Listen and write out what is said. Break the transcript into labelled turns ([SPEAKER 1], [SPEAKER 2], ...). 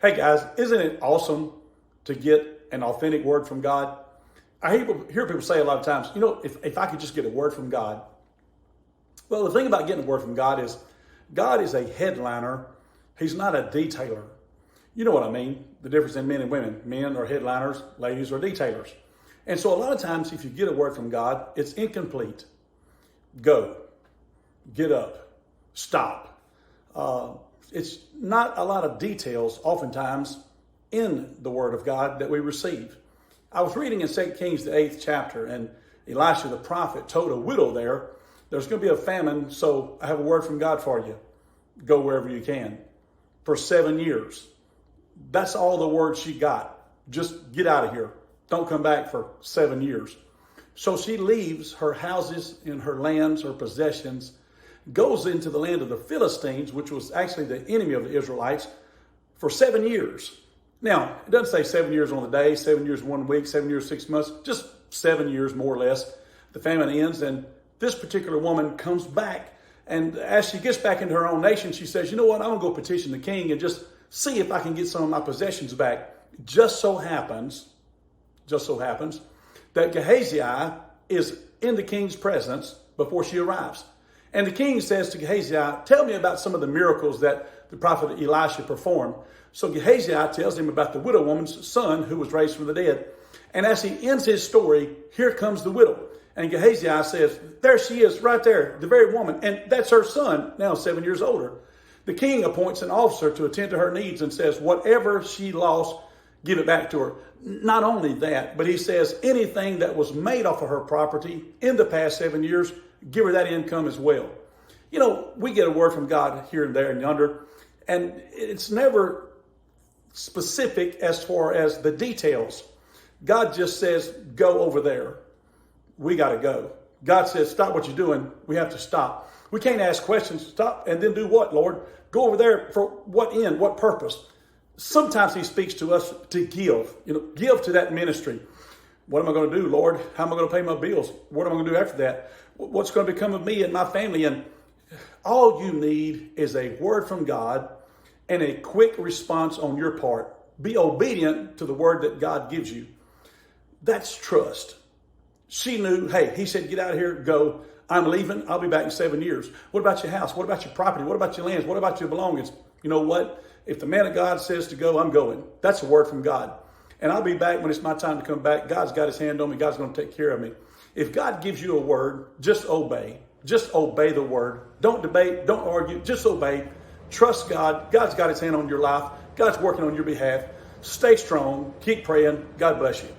[SPEAKER 1] Hey guys, isn't it awesome to get an authentic word from God? I hear people say a lot of times, if I could just get a word from God. Well, the thing about getting a word from God is a headliner. He's not a detailer. You know what I mean? The difference in men and women. Men are headliners, ladies are detailers. And so a lot of times if you get a word from God, it's incomplete. Go, get up, stop. It's not a lot of details oftentimes in the Word of God that we receive. I was reading in 2 Kings, the 8th chapter, and Elisha the prophet told a widow there's going to be a famine, so I have a word from God for you. Go wherever you can. For 7 years. That's all the word she got. Just get out of here. Don't come back for 7 years. So she leaves her houses and her lands, her possessions, goes into the land of the Philistines, which was actually the enemy of the Israelites, for 7 years. Now, it doesn't say 7 years on the day, 7 years 1 week, 7 years 6 months, just 7 years more or less. The famine ends, and this particular woman comes back, and as she gets back into her own nation, she says, you know what, I'm going to go petition the king and just see if I can get some of my possessions back. Just so happens that Gehazi is in the king's presence before she arrives. And the king says to Gehazi, tell me about some of the miracles that the prophet Elisha performed. So Gehazi tells him about the widow woman's son who was raised from the dead. And as he ends his story, here comes the widow. And Gehazi says, there she is right there, the very woman. And that's her son, now 7 years older. The king appoints an officer to attend to her needs and says, whatever she lost, give it back to her. Not only that, but he says anything that was made off of her property in the past 7 years, give her that income as well. We get a word from God here and there and yonder, and it's never specific as far as the details. God just says, go over there. We got to go. God says, stop what you're doing. We have to stop. We can't ask questions. Stop and then do what, Lord? Go over there for what end, what purpose? Sometimes he speaks to us to give, give to that ministry. What am I going to do, Lord? How am I going to pay my bills? What am I going to do after that? What's going to become of me and my family? And all you need is a word from God and a quick response on your part. Be obedient to the word that God gives you. That's trust. She knew, hey, he said, get out of here, go. I'm leaving. I'll be back in 7 years. What about your house? What about your property? What about your lands? What about your belongings? You know what? If the man of God says to go, I'm going. That's a word from God. And I'll be back when it's my time to come back. God's got his hand on me. God's going to take care of me. If God gives you a word, just obey. Just obey the word. Don't debate. Don't argue. Just obey. Trust God. God's got his hand on your life. God's working on your behalf. Stay strong. Keep praying. God bless you.